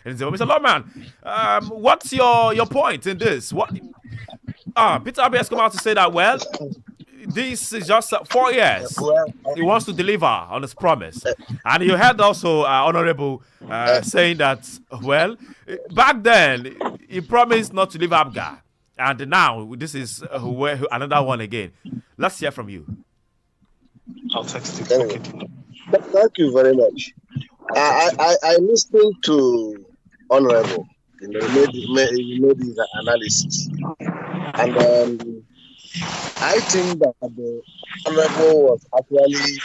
And say, well, Mr. Lawman, what's your point in this? What? Peter Obi has come out to say that, well, this is just 4 years. He wants to deliver on his promise. And you heard also Honorable saying that, well, back then, he promised not to leave APGA. And now, this is another one again. Let's hear from you. I'll text it. Okay. Thank you very much. I listened to Honorable. He made his analysis. And I think that the Honorable was actually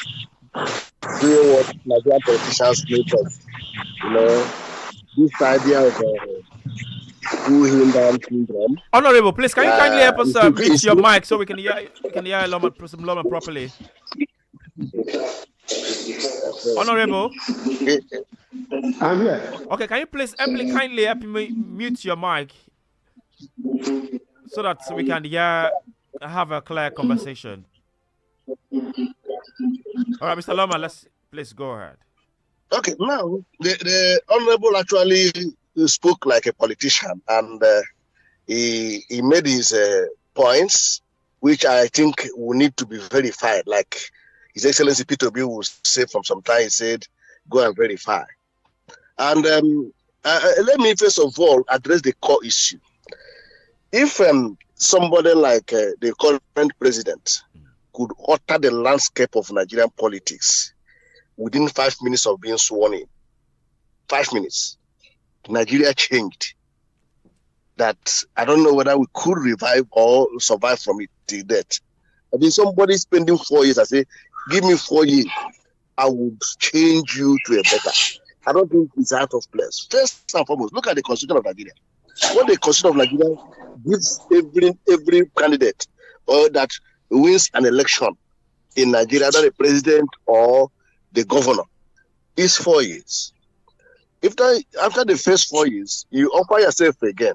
doing what Nigerian politicians make us. This idea of who him down syndrome. Honorable, please, can you kindly help us reach your mic so we can hear Lawman properly? Honorable. I'm here. Okay, can you please kindly help me mute your mic so that we can have a clear conversation? All right, Mr. Lawman, please go ahead. Okay, now the Honorable actually spoke like a politician, and he made his points, which I think will need to be verified. Like His Excellency Peter Obi will say from some time, he said, go and verify. And let me first of all address the core issue. If somebody like the current president could alter the landscape of Nigerian politics within 5 minutes of being sworn in, 5 minutes, Nigeria changed. That I don't know whether we could revive or survive from it till death. I mean, somebody spending 4 years, I say, give me 4 years, I would change you to a better. I don't think it's out of place. First and foremost, look at the Constitution of Nigeria. What the Constitution of Nigeria gives every candidate or that wins an election in Nigeria, either the president or the governor, is 4 years. After the first 4 years, you offer yourself again,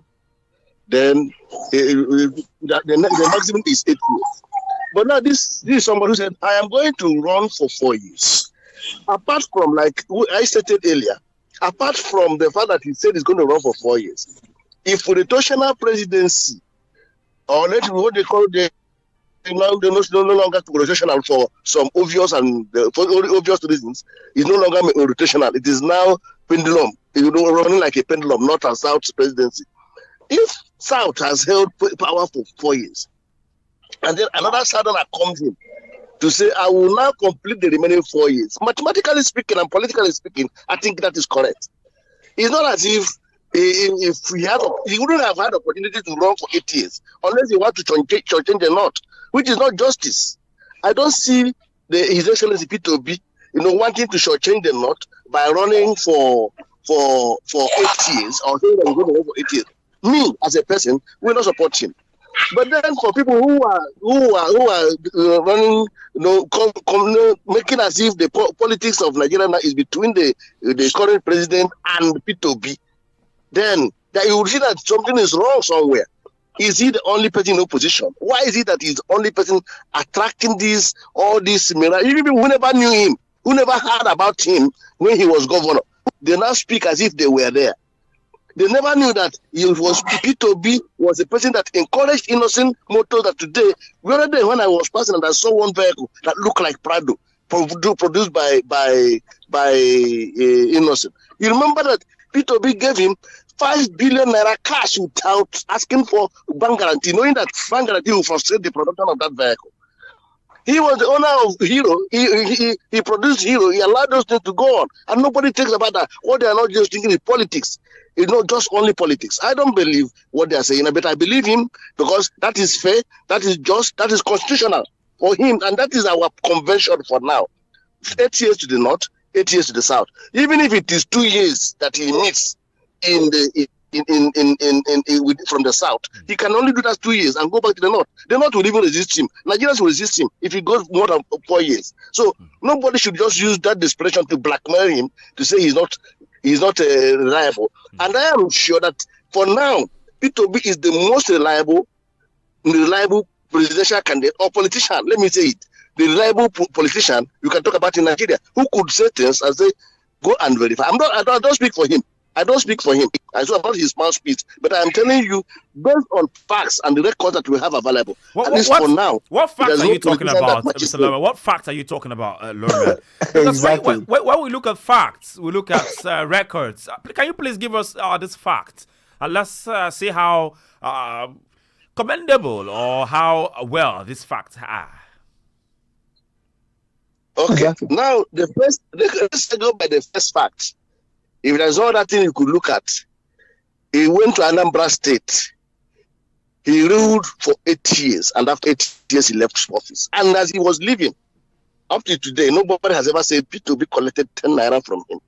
then the maximum is 8 years. But now this is somebody who said, I am going to run for 4 years. Apart from, like I stated earlier, apart from the fact that he said he's going to run for 4 years, if for the rotational presidency, or what they call they're no longer rotational for some obvious and for obvious reasons, it's no longer rotational. It is now pendulum. Running like a pendulum, north and south presidency. If South has held power for 4 years, and then another Southerner comes in to say, I will now complete the remaining 4 years. Mathematically speaking and politically speaking, I think that is correct. It's not as if he wouldn't have had opportunity to run for 8 years unless he want to change the knot, which is not justice. I don't see His Excellency Peter Obi, wanting to shortchange the knot by running for 8 years or saying that he's going to run for 8 years. Me as a person will not support him. But then for people who are running, making as if the politics of Nigeria now is between the current president and Peter Obi, then that you will see that something is wrong somewhere. Is he the only person in opposition? Why is it that he's the only person attracting all these mirrors? Even people who never knew him, who never heard about him when he was governor, they now speak as if they were there. They never knew that Peter Obi was a person that encouraged innocent motors. That today, the other day when I was passing and I saw one vehicle that looked like Prado, produced by innocent. You remember that Peter Obi gave him 5 billion naira cash without asking for bank guarantee, knowing that bank guarantee will frustrate the production of that vehicle. He was the owner of Hero. He produced Hero. He allowed those things to go on. And nobody thinks about that. What they are not just thinking is politics. It's not just only politics. I don't believe what they are saying, but I believe him because that is fair, that is just, that is constitutional for him. And that is our convention for now. 8 years to the north, 8 years to the south. Even if it is 2 years that he needs from the south, he can only do that 2 years and go back to the north. The north will even resist him. Nigerians will resist him if he goes more than 4 years. So nobody should just use that desperation to blackmail him to say he's not reliable. And I am sure that for now, Peter Obi is the most reliable presidential candidate or politician. Let me say it. The reliable politician you can talk about in Nigeria who could say things and say, go and verify. I don't speak for him. I don't speak for him. I am not his mouthpiece, but I am telling you, based on facts and the records that we have available, at least for now. What facts are you talking about, Mr. Lorman? What facts are you talking about, Lorman? Exactly. When we look at facts, we look at records. Can you please give us this fact? And let's see how commendable or how well these facts are. Okay. Now, let's go by the first fact. If there's no other thing you could look at, he went to Anambra State. He ruled for 8 years, and after 8 years, he left office. And as he was leaving, up to today, nobody has ever said P2B collected 10 naira from him.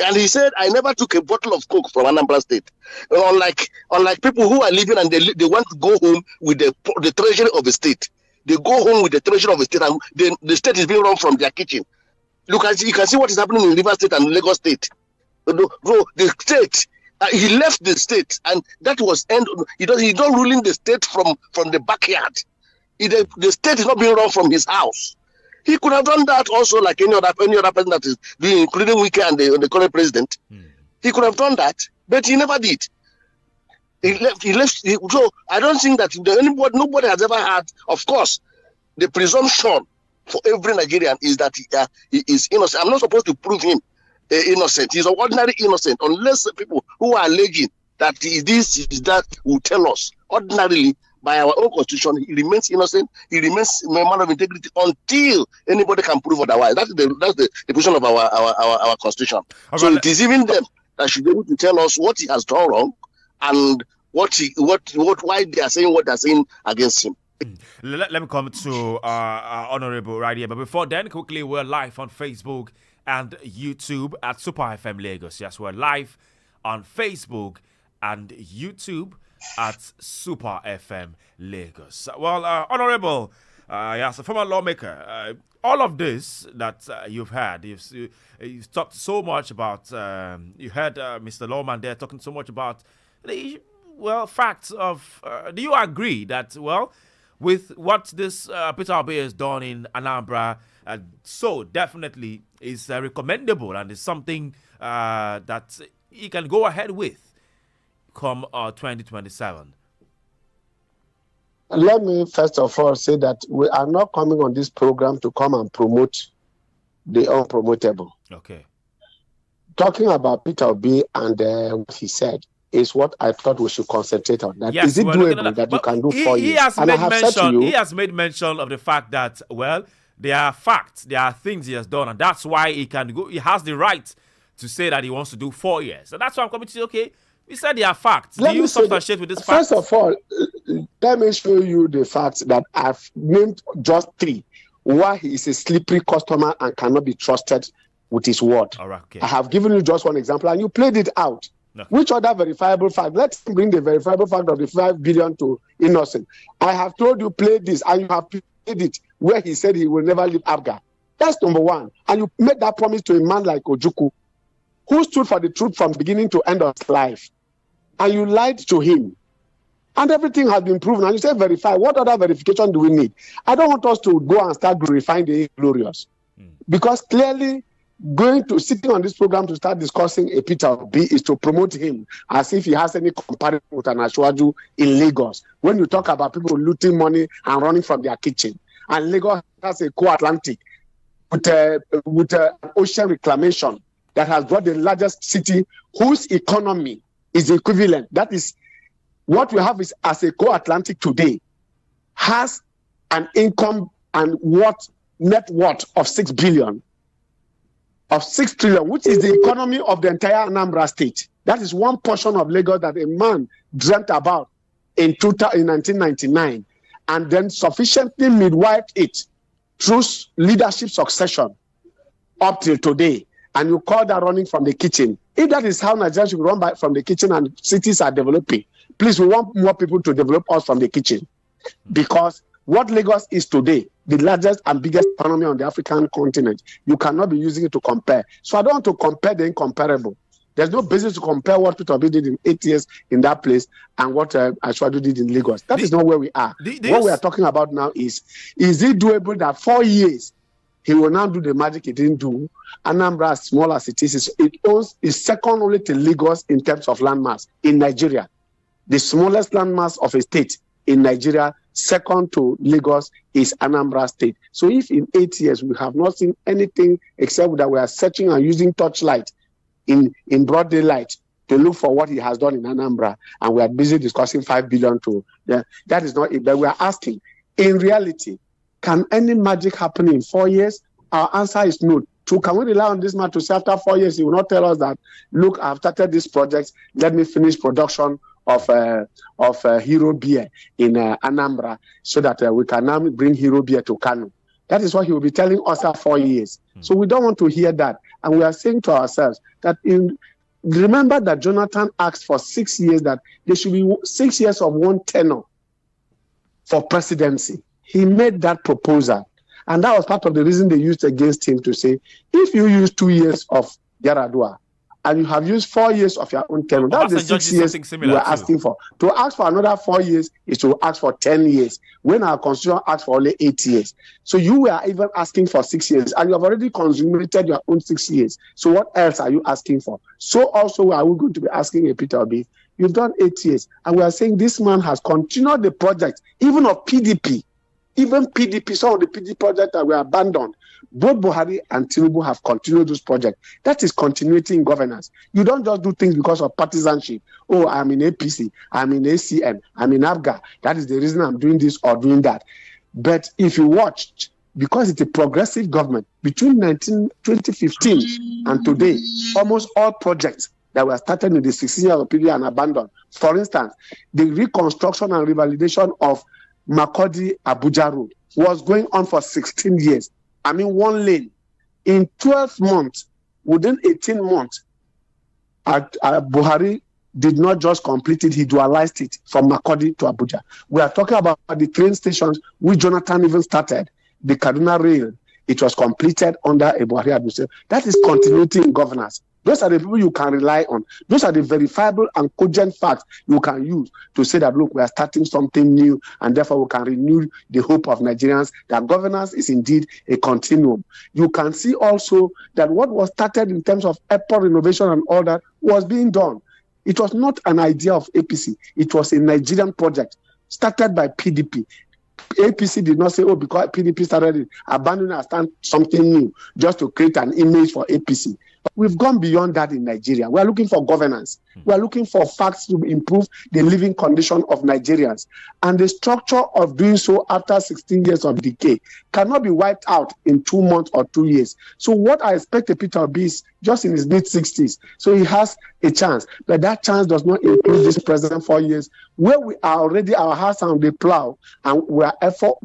And he said, I never took a bottle of Coke from Anambra State. Unlike people who are leaving and they want to go home with the treasury of the state. They go home with the treasury of the state, and the state is being run from their kitchen. You can see what is happening in Rivers State and Lagos State. Bro, the state, he left the state, and that was end. He's not ruling the state from the backyard. The state is not being run from his house. He could have done that also, like any other person that is doing, including Wike and the current president. He could have done that, but he never did. He left. So I don't think that nobody has ever had. Of course, the presumption for every Nigerian is that he is innocent. I'm not supposed to prove him innocent. He's an ordinary innocent, unless people who are alleging that this is that will tell us ordinarily. By our own constitution, he remains innocent. He remains a man of integrity until anybody can prove otherwise. That's the position of our constitution. So it is even them that should be able to tell us what he has done wrong and why they are saying what they are saying against him. Let me come to Honorable right here. But before then, quickly, we're live on Facebook and YouTube at Super FM Lagos. Yes, we're live on Facebook and YouTube at Super FM Lagos. Well, Honorable, yes, a former lawmaker, all of this that you've had, you've talked so much about, you heard Mr. Lawman there talking so much about the, facts of, do you agree that, with what this Peter Obi has done in Anambra, so definitely is recommendable and is something that he can go ahead with come 2027? Let me first of all say that we are not coming on this program to come and promote the unpromotable. Okay. Talking about Peter Obi and what he said is what I thought we should concentrate on. That yes, is it doable that you can do 4 years? He has made mention of the fact that, there are facts, there are things he has done, and that's why he can go. He has the right to say that he wants to do 4 years. And that's why I'm coming to say, okay, we said there are facts. Do you substantiate with this fact? First of all, let me show you the facts that I've named just 3. Why he is a slippery customer and cannot be trusted with his word. All right, okay. I have given you just one example, and you played it out. Okay. Which other verifiable fact? Let's bring the verifiable fact of the 5 billion to innocent. I have told you play this, and you have played it where he said he will never leave Abga. That's number one. And you made that promise to a man like Ojukwu, who stood for the truth from beginning to end of his life. And you lied to him. And everything has been proven. And you say verify. What other verification do we need? I don't want us to go and start glorifying the glorious. Because clearly, sitting on this program to start discussing a Peter Obi is to promote him as if he has any comparison with an Ashwaju in Lagos. When you talk about people looting money and running from their kitchen. And Lagos has a co-Atlantic with ocean reclamation that has brought the largest city whose economy is equivalent. That is what we have is as a co-Atlantic today has an income and net worth of 6 billion, of 6 trillion, which is the economy of the entire Anambra state. That is one portion of Lagos that a man dreamt about in 1999 and then sufficiently midwifed it through leadership succession up till today. And you call that running from the kitchen. If that is how Nigeria should run from the kitchen and cities are developing, please, we want more people to develop us from the kitchen. Because what Lagos is today, the largest and biggest economy on the African continent, you cannot be using it to compare. So I don't want to compare the incomparable. There's no basis to compare what Peter Obi did in 8 years in that place and what Ashwaju did in Lagos. That is not where we are. What we are talking about now is it doable that 4 years he will now do the magic he didn't do. Anambra, as small as it is second only to Lagos in terms of landmass in Nigeria. The smallest landmass of a state in Nigeria, second to Lagos, is Anambra State. So if in 8 years we have not seen anything except that we are searching and using torchlight in broad daylight to look for what he has done in Anambra, and we are busy discussing 5 billion to, that is not it. But we are asking, in reality, can any magic happen in 4 years? Our answer is no. So can we rely on this man to say after 4 years, he will not tell us that, look, I've started this project, let me finish production of Hero beer in Anambra so that we can now bring Hero beer to Kano. That is what he will be telling us after 4 years. So we don't want to hear that. And we are saying to ourselves that remember that Jonathan asked for 6 years, that there should be 6 years of one tenure for presidency. He made that proposal. And that was part of the reason they used against him to say, if you use 2 years of Yaradua and you have used 4 years of your own tenure, that's the 6 years you are asking for. To ask for another 4 years is to ask for 10 years, when our constitution asks for only 8 years. So you were even asking for 6 years, and you have already consummated your own 6 years. So what else are you asking for? So also are we going to be asking a Peter Obi? You've done 8 years, and we are saying this man has continued the project, even of PDP. Even PDP, some of the PDP projects that were abandoned, both Buhari and Tinubu have continued this project. That is continuity in governance. You don't just do things because of partisanship. Oh, I'm in APC, I'm in ACN, I'm in ABGA. That is the reason I'm doing this or doing that. But if you watched, because it's a progressive government, between 2015 and today, almost all projects that were started in the 16 years of period and abandoned. For instance, the reconstruction and revalidation of Makurdi Abuja Road was going on for 16 years. I mean, one lane. In 12 months, within 18 months, Buhari did not just complete it, he dualized it from Makurdi to Abuja. We are talking about the train stations which Jonathan even started, the Kaduna Rail. It was completed under a Buhari administration. That is continuity in governance. Those are the people you can rely on. Those are the verifiable and cogent facts you can use to say that, look, we are starting something new, and therefore we can renew the hope of Nigerians that governance is indeed a continuum. You can see also that what was started in terms of airport renovation and all that was being done. It was not an idea of APC. It was a Nigerian project started by PDP. APC did not say, oh, because PDP started it, abandon and start something new just to create an image for APC. We've gone beyond that in Nigeria. We are looking for governance. We are looking for facts to improve the living condition of Nigerians. And the structure of doing so after 16 years of decay cannot be wiped out in 2 months or 2 years. So what I expect Peter Obi is just in his mid-60s. So he has a chance. But that chance does not include this present 4 years, where we are already our house on the plow, and we are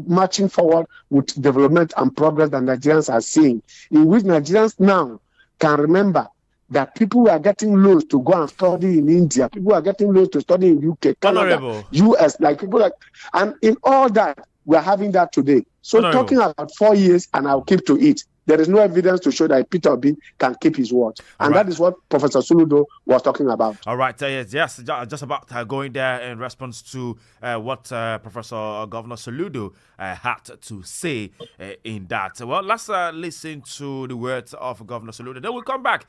marching forward with development and progress that Nigerians are seeing, in which Nigerians now can remember that people were getting loans to go and study in India. People are getting loans to study in UK, Canada, US, like people like, and in all that, we are having that today. So talking about 4 years, and I'll keep to it. There is no evidence to show that Peter Obi can keep his word. And that is what Professor Soludo was talking about. All right. Yes, just about going there in response to what Professor Governor Soludo had to say in that. Well, let's listen to the words of Governor Soludo. Then we'll come back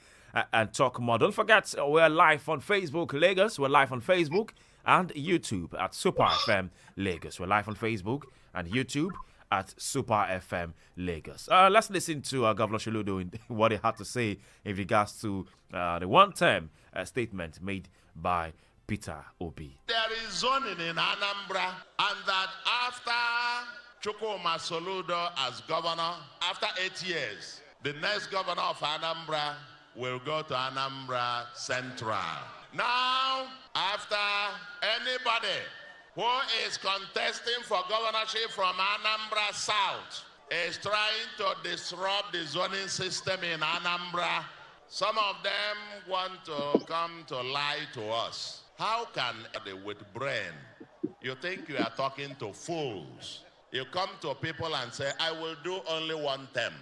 and talk more. Don't forget, we're live on Facebook, Lagos. We're live on Facebook and YouTube at Super FM Lagos. We're live on Facebook and YouTube at Super FM Lagos. Let's listen to Governor Soludo in what he had to say in regards to the one-term statement made by Peter Obi. There is zoning in Anambra, and that after Chukwuma Soludo as governor, after 8 years, the next governor of Anambra will go to Anambra Central. Now, after anybody who is contesting for governorship from Anambra South is trying to disrupt the zoning system in Anambra, some of them want to come to lie to us. How can they, with brain, you think you are talking to fools? You come to people and say, I will do only one term.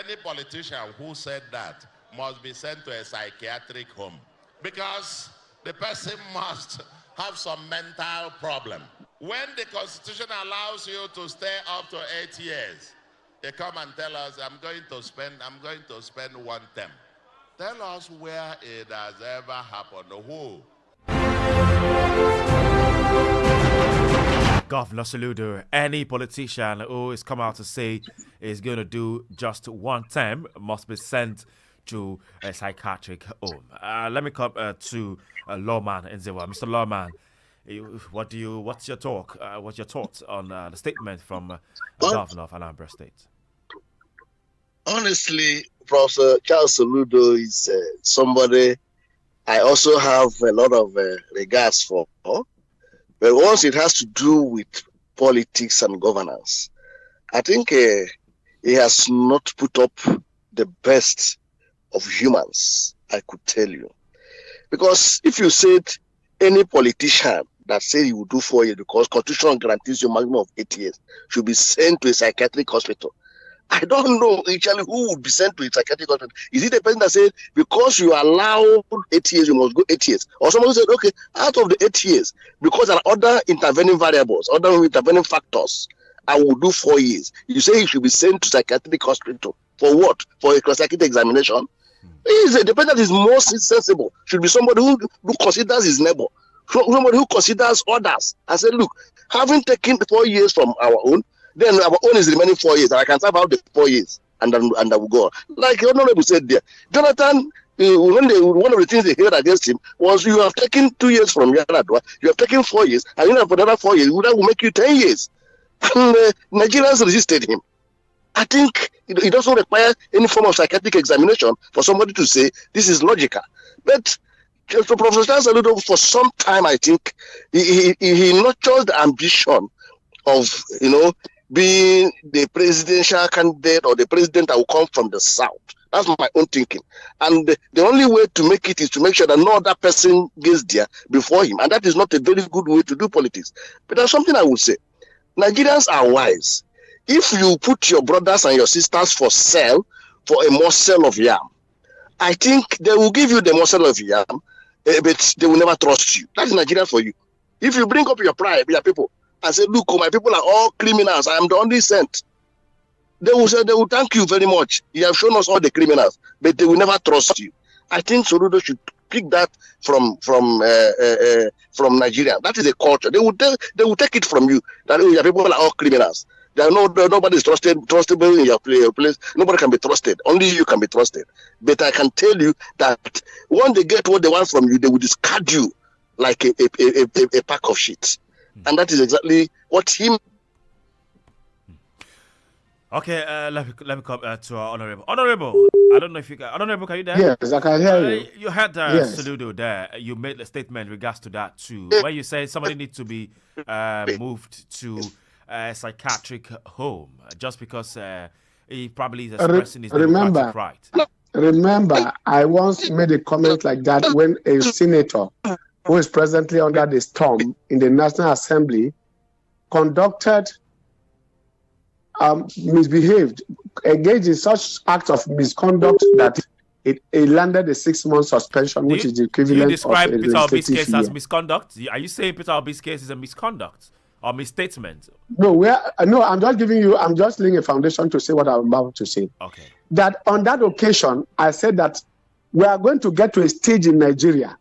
Any politician who said that must be sent to a psychiatric home, because the person must have some mental problem. When the Constitution allows you to stay up to 8 years, They come and tell us, I'm going to spend 1 term. Tell us where it has ever happened. Who? Governor Soludo, any politician who is come out to say is going to do just 1 term must be sent to a psychiatric home. Let me come to Lawman Nzewa. Mr. Lawman, what's your talk? What's your thoughts on the statement from the Governor of Anambra State? Honestly, Professor Charles Soludo is somebody I also have a lot of regards for. But once it has to do with politics and governance, I think he has not put up the best of humans, I could tell you. Because if you said any politician that said he would do 4 years because Constitution guarantees you a maximum of 8 years should be sent to a psychiatric hospital, I don't know actually who would be sent to a psychiatric hospital. Is it the person that said, because you allow 8 years, you must go 8 years? Or someone who said, okay, out of the 8 years, because there are other intervening variables, other intervening factors, I will do 4 years. You say he should be sent to psychiatric hospital. For what? For a psychiatric examination? The person that is most sensible should be somebody who considers his neighbor, somebody who considers others, and say, look, having taken 4 years from our own, then our own is remaining 4 years, and I can serve out the 4 years, and I will go on. Like the Honorable said there, Jonathan, one of the things they heard against him was, you have taken 2 years from Yaradua, you have taken 4 years, and you have another 4 years, that will make you 10 years. And Nigerians resisted him. I think it doesn't require any form of psychiatric examination for somebody to say this is logical. But Professor Charles Soludo, for some time, I think he nurtured the ambition of being the presidential candidate or the president that will come from the South. That's my own thinking. And the only way to make it is to make sure that no other person gets there before him. And that is not a very good way to do politics. But there's something I would say. Nigerians are wise. If you put your brothers and your sisters for sale for a morsel of yam, I think they will give you the morsel of yam, but they will never trust you. That is Nigeria for you. If you bring up your pride, your people, and say, look, my people are all criminals, I am the only sent, they will say, they will thank you very much. You have shown us all the criminals, but they will never trust you. I think Soludo should pick that from Nigeria. That is a culture. They will take it from you that your people are all criminals. There are nobody is trustable in your place. Nobody can be trusted. Only you can be trusted. But I can tell you that when they get what they want from you, they will discard you like a pack of shit. And that is exactly what him. Okay, let me come to our Honorable. Honorable, I don't know if you can. Honorable, can you there? Yes, I can hear you. You had Yes. Soludo there. You made a statement in regards to that too, where you said somebody needs to be moved to a psychiatric home just because he probably is expressing his democratic right. Remember, I once made a comment like that when a senator who is presently under the storm in the National Assembly conducted, misbehaved, engaged in such acts of misconduct that it landed a 6-month suspension, which is the equivalent you describe of a Peter Obi's case year. as misconduct? Are you saying Peter Obi's case is a misconduct or misstatement? No, I'm just laying a foundation to say what I'm about to say. Okay. That on that occasion, I said that we are going to get to a stage in Nigeria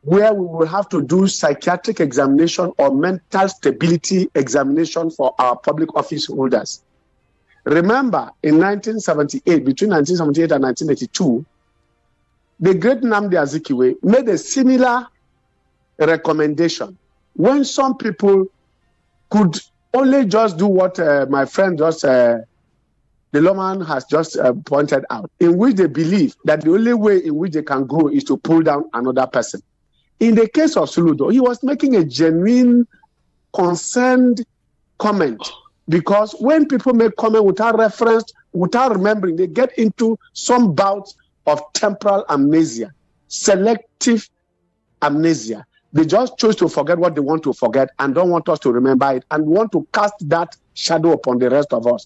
where we will have to do psychiatric examination or mental stability examination for our public office holders. Remember, in 1978, between 1978 and 1982, the great Nnamdi Azikiwe made a similar recommendation when some people could only just do what my friend the lawman has just pointed out, in which they believe that the only way in which they can grow is to pull down another person. In the case of Soludo, he was making a genuine, concerned comment, because when people make comment without reference, without remembering, they get into some bout of temporal amnesia, selective amnesia. They just choose to forget what they want to forget and don't want us to remember it and want to cast that shadow upon the rest of us.